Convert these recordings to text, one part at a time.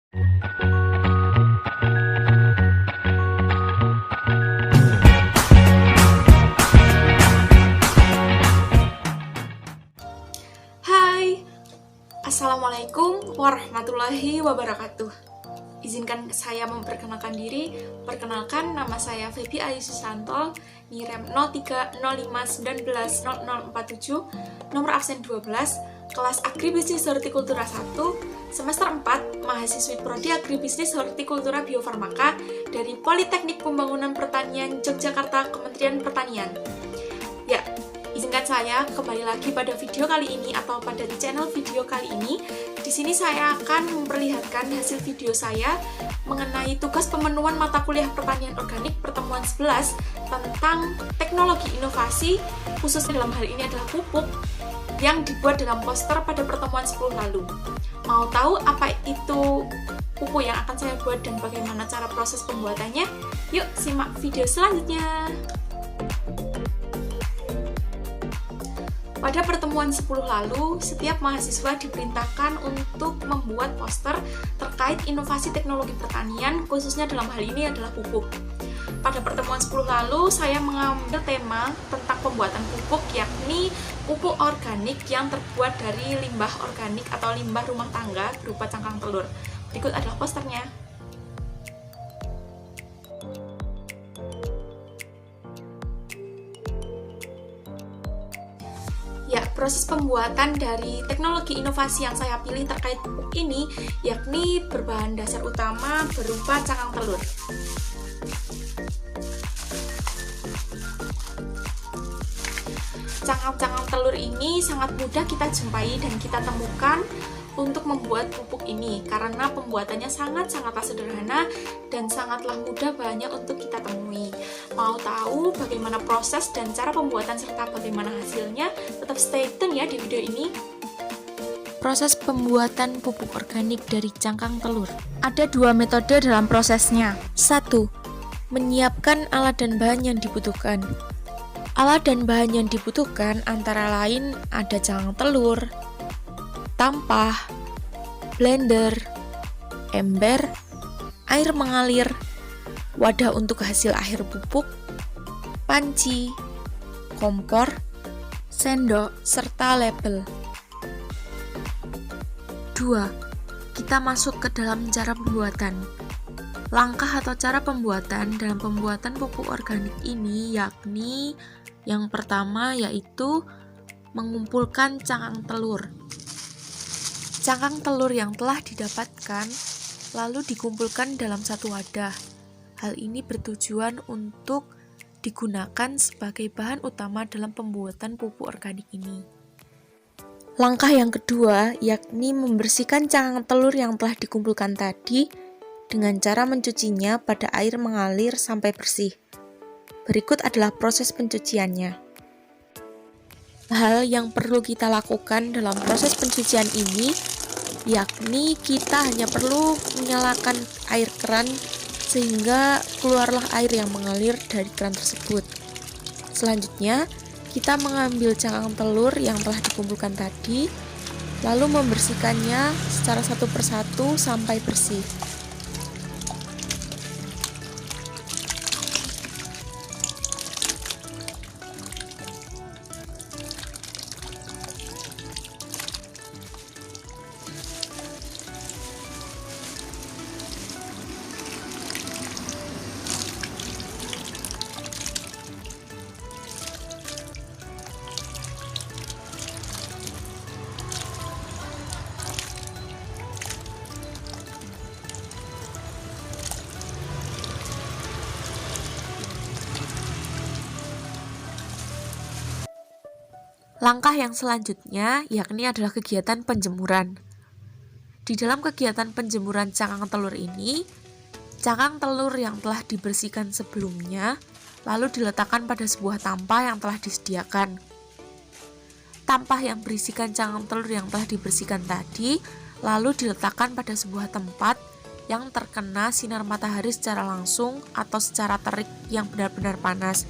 Hai, Assalamualaikum warahmatullahi wabarakatuh. Izinkan saya memperkenalkan diri. Perkenalkan, nama saya Feby Ayu Susanto, NIREM 0305190047, nomor absen 12, kelas Agribisnis Hortikultura 1, semester 4, mahasiswi Prodi Agribisnis Hortikultura Biofarmaka dari Politeknik Pembangunan Pertanian Yogyakarta, Kementerian Pertanian. Ya, izinkan saya kembali lagi pada video kali ini atau pada channel video kali ini. Di sini saya akan memperlihatkan hasil video saya mengenai tugas pemenuhan mata kuliah pertanian organik pertemuan 11 tentang teknologi inovasi, khususnya dalam hal ini adalah pupuk, yang dibuat dalam poster pada pertemuan 10 lalu. Mau tahu apa itu pupuk yang akan saya buat dan bagaimana cara proses pembuatannya? Yuk simak video selanjutnya. Pada pertemuan 10 lalu, setiap mahasiswa diperintahkan untuk membuat poster terkait inovasi teknologi pertanian, khususnya dalam hal ini adalah pupuk. Pada pertemuan 10 lalu, saya mengambil tema tentang pembuatan pupuk, yakni pupuk organik yang terbuat dari limbah organik atau limbah rumah tangga berupa cangkang telur. Berikut adalah posternya. Ya, proses pembuatan dari teknologi inovasi yang saya pilih terkait pupuk ini yakni berbahan dasar utama berupa cangkang telur. Cangkang-cangkang telur ini sangat mudah kita jumpai dan kita temukan untuk membuat pupuk ini karena pembuatannya sangat-sangatlah sederhana dan sangatlah mudah bahannya untuk kita temui. Mau tahu bagaimana proses dan cara pembuatan serta bagaimana hasilnya? Tetap stay tune ya di video ini. Proses pembuatan pupuk organik dari cangkang telur. Ada dua metode dalam prosesnya. 1. Menyiapkan alat dan bahan yang dibutuhkan. Alat dan bahan yang dibutuhkan antara lain ada cangkang telur, tampah, blender, ember, air mengalir, wadah untuk hasil akhir pupuk, panci, kompor, sendok, serta label. 2. Kita masuk ke dalam cara pembuatan. Langkah atau cara pembuatan dalam pembuatan pupuk organik ini yakni yang pertama yaitu mengumpulkan cangkang telur. Cangkang telur yang telah didapatkan lalu dikumpulkan dalam satu wadah. Hal ini bertujuan untuk digunakan sebagai bahan utama dalam pembuatan pupuk organik ini. Langkah yang kedua yakni membersihkan cangkang telur yang telah dikumpulkan tadi dengan cara mencucinya pada air mengalir sampai bersih. Berikut adalah proses pencuciannya. Hal yang perlu kita lakukan dalam proses pencucian ini yakni kita hanya perlu menyalakan air keran sehingga keluarlah air yang mengalir dari keran tersebut. Selanjutnya, kita mengambil cangkang telur yang telah dikumpulkan tadi, lalu membersihkannya secara satu persatu sampai bersih. Langkah yang selanjutnya yakni adalah kegiatan penjemuran. Di dalam kegiatan penjemuran cangkang telur ini, cangkang telur yang telah dibersihkan sebelumnya lalu diletakkan pada sebuah tampah yang telah disediakan. Tampah yang berisikan cangkang telur yang telah dibersihkan tadi lalu diletakkan pada sebuah tempat yang terkena sinar matahari secara langsung atau secara terik yang benar-benar panas,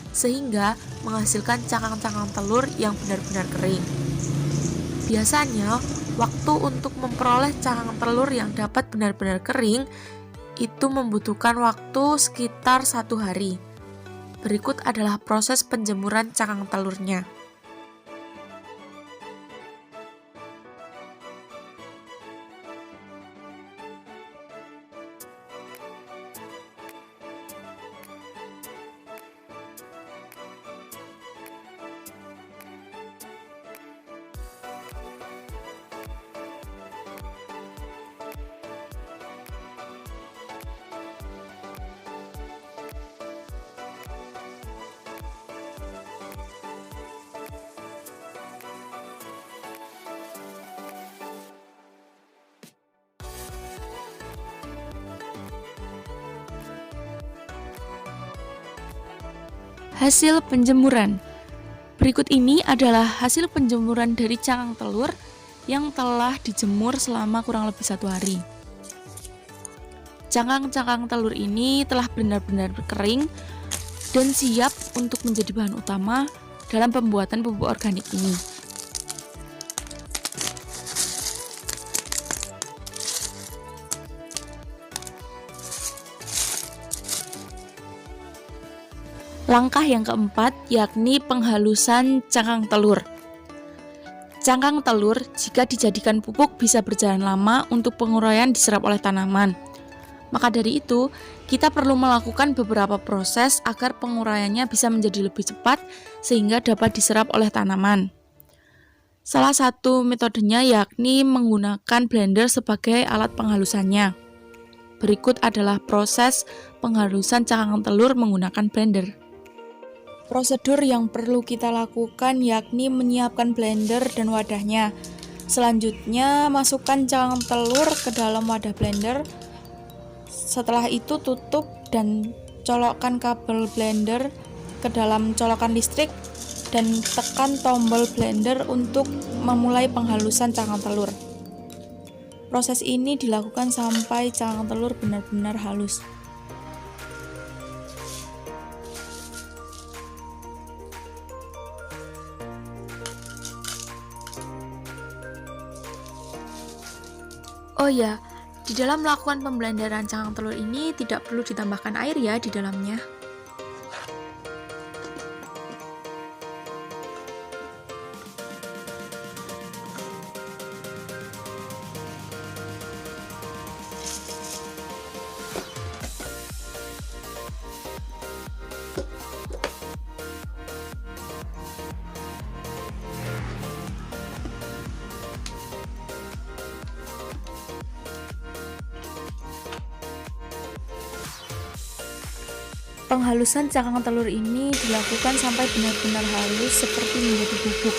sehingga menghasilkan cangkang-cangkang telur yang benar-benar kering. Biasanya, Waktu untuk memperoleh cangkang telur yang dapat benar-benar kering itu membutuhkan waktu sekitar 1 hari. Berikut adalah proses penjemuran cangkang telurnya. Hasil penjemuran. Berikut ini adalah hasil penjemuran dari cangkang telur yang telah dijemur selama kurang lebih 1 hari. Cangkang-cangkang telur ini telah benar-benar kering dan siap untuk menjadi bahan utama dalam pembuatan pupuk organik ini. Langkah yang keempat yakni penghalusan cangkang telur. Cangkang telur jika dijadikan pupuk bisa berjalan lama untuk penguraian diserap oleh tanaman. Maka dari itu, kita perlu melakukan beberapa proses agar penguraiannya bisa menjadi lebih cepat sehingga dapat diserap oleh tanaman. Salah satu metodenya yakni menggunakan blender sebagai alat penghalusannya. Berikut adalah proses penghalusan cangkang telur menggunakan blender. Prosedur yang perlu kita lakukan yakni menyiapkan blender dan wadahnya. Selanjutnya, masukkan cangkang telur ke dalam wadah blender. Setelah itu, tutup dan colokkan kabel blender ke dalam colokan listrik dan tekan tombol blender untuk memulai penghalusan cangkang telur. Proses ini dilakukan sampai cangkang telur benar-benar halus. Oh ya, di dalam melakukan pemblenderan cangkang telur ini tidak perlu ditambahkan air ya di dalamnya. Penghalusan cangkang telur ini dilakukan sampai benar-benar halus seperti menjadi bubuk.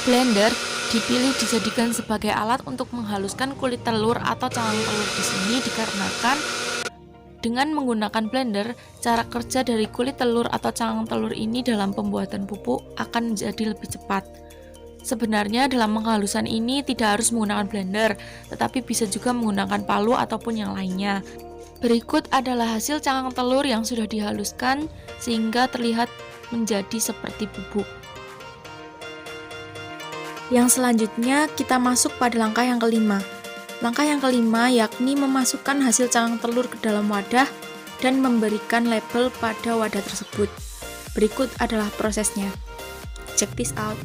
Blender dipilih dijadikan sebagai alat untuk menghaluskan kulit telur atau cangkang telur di sini dikarenakan dengan menggunakan blender, cara kerja dari kulit telur atau cangkang telur ini dalam pembuatan pupuk akan menjadi lebih cepat. Sebenarnya dalam penghalusan ini tidak harus menggunakan blender, tetapi bisa juga menggunakan palu ataupun yang lainnya. Berikut adalah hasil cangkang telur yang sudah dihaluskan sehingga terlihat menjadi seperti bubuk. Yang selanjutnya kita masuk pada langkah yang kelima. Langkah yang kelima yakni memasukkan hasil cangkang telur ke dalam wadah dan memberikan label pada wadah tersebut. Berikut adalah prosesnya. Check this out.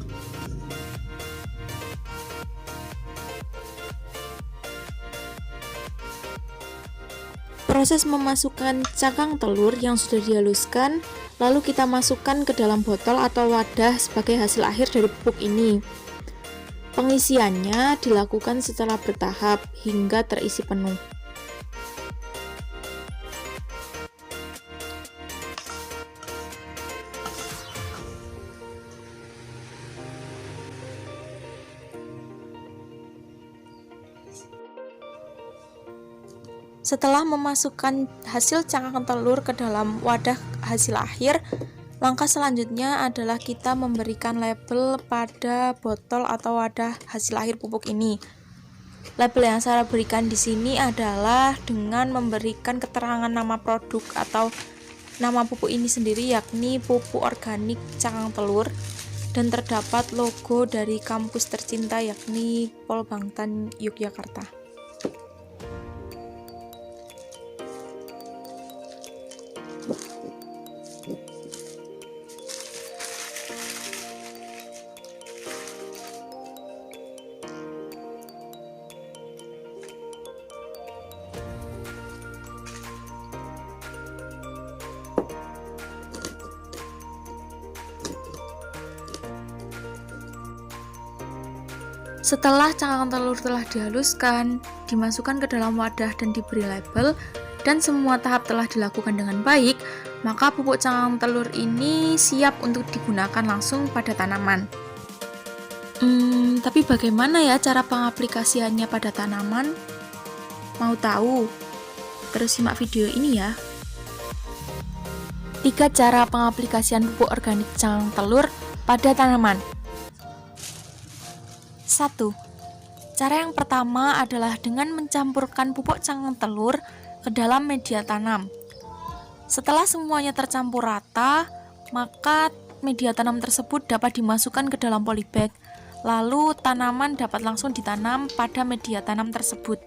Proses memasukkan cangkang telur yang sudah dihaluskan, lalu kita masukkan ke dalam botol atau wadah sebagai hasil akhir dari pupuk ini. Pengisiannya dilakukan secara bertahap hingga terisi penuh. Setelah memasukkan hasil cangkang telur ke dalam wadah hasil akhir, Langkah selanjutnya adalah kita memberikan label pada botol atau wadah hasil akhir pupuk ini. Label yang saya berikan di sini adalah dengan memberikan keterangan nama produk atau nama pupuk ini sendiri, yakni pupuk organik cangkang telur, dan terdapat logo dari kampus tercinta yakni Polbangtan Yogyakarta. Setelah cangkang telur telah dihaluskan, dimasukkan ke dalam wadah dan diberi label, dan semua tahap telah dilakukan dengan baik, maka pupuk cangkang telur ini siap untuk digunakan langsung pada tanaman. Tapi bagaimana ya cara pengaplikasiannya pada tanaman? Mau tahu? Terus simak video ini ya. 3 cara pengaplikasian pupuk organik cangkang telur pada tanaman. 1. Cara yang pertama adalah dengan mencampurkan pupuk cangkang telur ke dalam media tanam. Setelah semuanya tercampur rata, maka media tanam tersebut dapat dimasukkan ke dalam polybag. Lalu tanaman dapat langsung ditanam pada media tanam tersebut.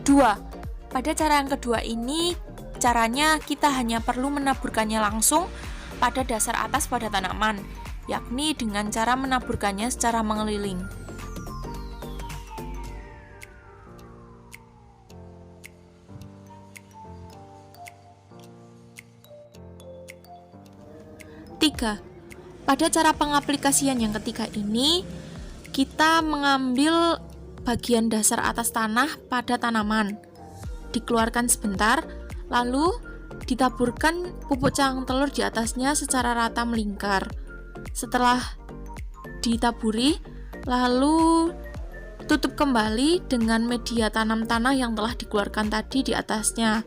Dua, pada cara yang kedua ini, caranya kita hanya perlu menaburkannya langsung pada dasar atas pada tanaman, yakni dengan cara menaburkannya secara mengeliling. Tiga, pada cara pengaplikasian yang ketiga ini, kita mengambil bagian dasar atas tanah pada tanaman, dikeluarkan sebentar, lalu ditaburkan pupuk cangkang telur di atasnya secara rata melingkar. Setelah ditaburi, lalu tutup kembali dengan media tanam tanah yang telah dikeluarkan tadi di atasnya.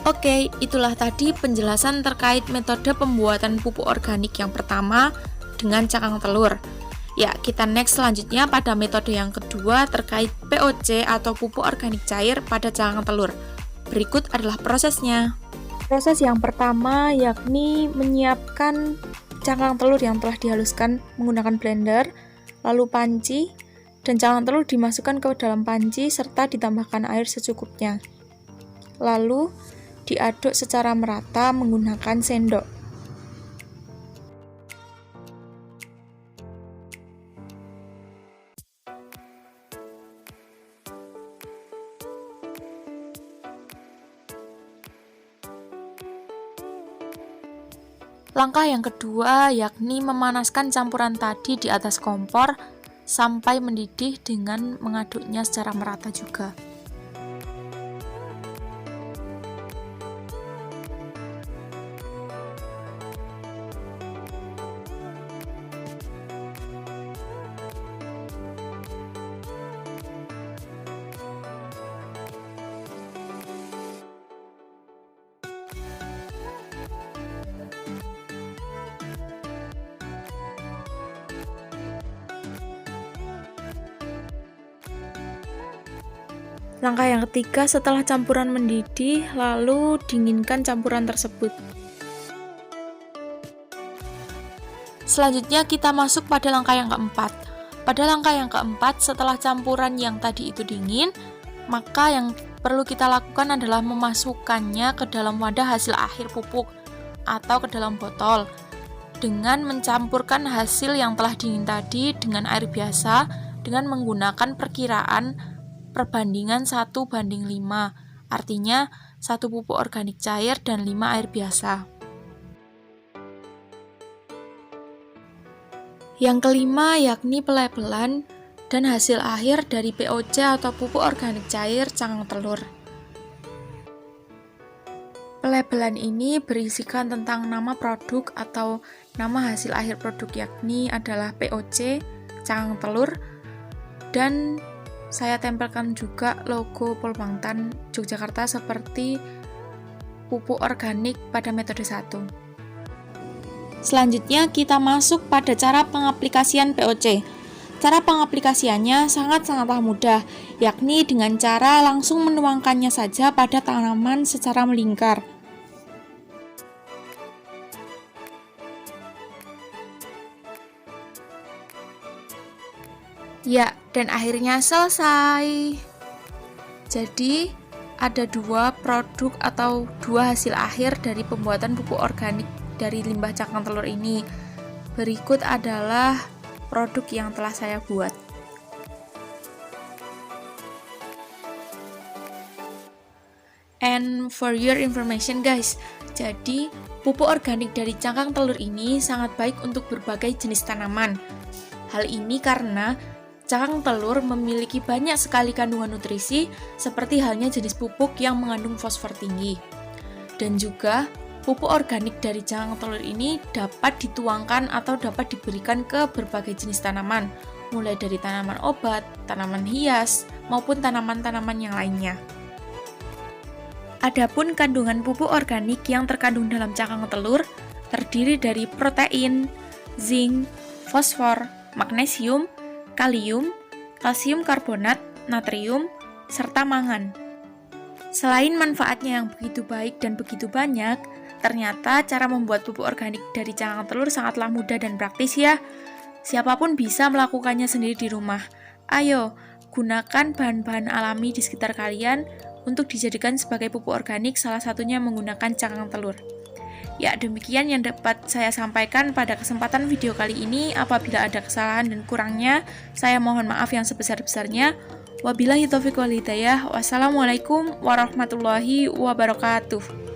Oke, itulah tadi penjelasan terkait metode pembuatan pupuk organik yang pertama dengan cangkang telur. Ya, kita next selanjutnya pada metode yang kedua terkait POC atau pupuk organik cair pada cangkang telur. Berikut adalah prosesnya. Proses yang pertama yakni menyiapkan cangkang telur yang telah dihaluskan menggunakan blender, lalu panci, dan cangkang telur dimasukkan ke dalam panci serta ditambahkan air secukupnya. Lalu diaduk secara merata menggunakan sendok. Langkah yang kedua yakni memanaskan campuran tadi di atas kompor sampai mendidih dengan mengaduknya secara merata juga. Langkah yang ketiga, setelah campuran mendidih, lalu dinginkan campuran tersebut. Selanjutnya kita masuk pada langkah yang keempat. Pada langkah yang keempat, setelah campuran yang tadi itu dingin, maka yang perlu kita lakukan adalah memasukkannya ke dalam wadah hasil akhir pupuk atau ke dalam botol dengan mencampurkan hasil yang telah dingin tadi dengan air biasa dengan menggunakan perkiraan perbandingan 1:5, artinya 1 pupuk organik cair dan 5 air biasa. Yang kelima yakni pelabelan dan hasil akhir dari POC atau pupuk organik cair cangkang telur. Pelabelan ini berisikan tentang nama produk atau nama hasil akhir produk, yakni adalah POC, cangkang telur, dan saya tempelkan juga logo Polbangtan Yogyakarta seperti pupuk organik pada metode 1. Selanjutnya kita masuk pada cara pengaplikasian POC. Cara pengaplikasiannya sangat-sangatlah mudah, yakni dengan cara langsung menuangkannya saja pada tanaman secara melingkar. Ya, dan akhirnya selesai. Jadi, ada 2 produk atau 2 hasil akhir dari pembuatan pupuk organik dari limbah cangkang telur ini. Berikut adalah produk yang telah saya buat. And for your information guys, jadi pupuk organik dari cangkang telur ini sangat baik untuk berbagai jenis tanaman. Hal ini karena cangkang telur memiliki banyak sekali kandungan nutrisi seperti halnya jenis pupuk yang mengandung fosfor tinggi. Dan juga pupuk organik dari cangkang telur ini dapat dituangkan atau dapat diberikan ke berbagai jenis tanaman, mulai dari tanaman obat, tanaman hias, maupun tanaman-tanaman yang lainnya. Adapun kandungan pupuk organik yang terkandung dalam cangkang telur terdiri dari protein, zinc, fosfor, magnesium, kalium, kalsium karbonat, natrium, serta mangan. Selain manfaatnya yang begitu baik dan begitu banyak, ternyata cara membuat pupuk organik dari cangkang telur sangatlah mudah dan praktis ya. Siapapun bisa melakukannya sendiri di rumah. Ayo, gunakan bahan-bahan alami di sekitar kalian untuk dijadikan sebagai pupuk organik, salah satunya menggunakan cangkang telur. Ya, demikian yang dapat saya sampaikan pada kesempatan video kali ini. Apabila ada kesalahan dan kurangnya, saya mohon maaf yang sebesar-besarnya. Wabillahi taufiq wal hidayah. Wassalamualaikum warahmatullahi wabarakatuh.